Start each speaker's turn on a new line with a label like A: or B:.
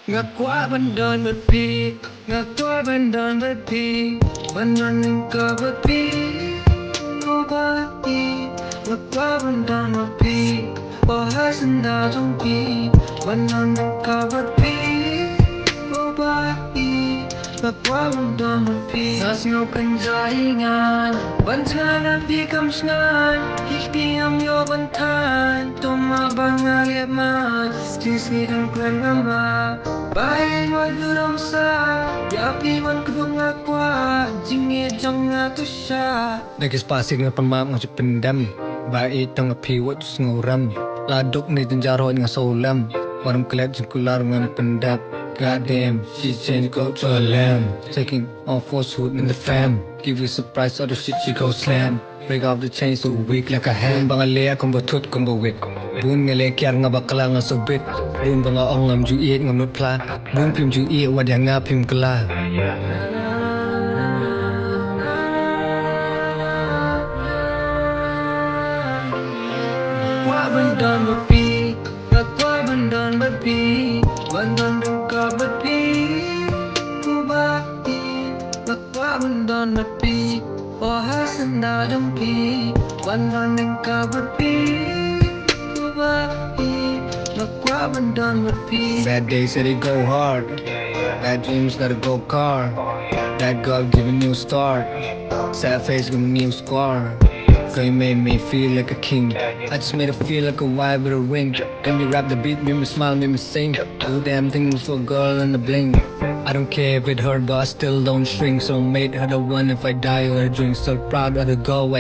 A: Ngược quá vẫn đón một pi, ngược quá vẫn đón một pi, vẫn đón những cơ một pi, cô ba pi, ngược quá vẫn đón một pi, bỏ hết sinh đau trong pi, vẫn đón những cơ một pi, cô ba pi, ngược quá vẫn đón một pi, ngược ngược bên trái ngang, vẫn thang làm pi cầm ngang, hít pi âm yo vẫn than, tôm mà bằng ngài mà, sisi đang quen mà. Baieid mo durong sa Yapi man kubang akwa Jingi jang ato siya Nagkispasig nga pamam nga pendam Baieid ang apiwat sa nguram Ladok ni janjaro nga saulam Waram kalat singkular nga pendap Goddamn, she changed go to a lamb Taking on falsehood in the fam Give you a surprise, other shit she go slam Break off the chains so weak like a ham Bangalea kung batut kung bawit Bun nga lekyar nga bakla nga subit Bun ba nga ongam ju iit nga nut pla Bun pim ju iit wadya nga pim kala Qua bên đòn một pi Và qua bên đòn bất pi Vẫn đòn đừng có bất pi Cô ba pi Và qua bên đòn một pi Bỏ hết sân đào trong pi Vẫn đòn đừng có bất pi Cô ba pi Và qua bên đòn một pi Bad days that it go hard Bad dreams that it go car That God giving you a start Sad face giving you a scar Girl, you made me feel like a king I just made her feel like a wife with a ring Let me rap the beat, make me smile, make me sing Do damn things for a girl in the bling I don't care if it hurt, but I still don't shrink So made her the one if I die or I drink So proud of the go away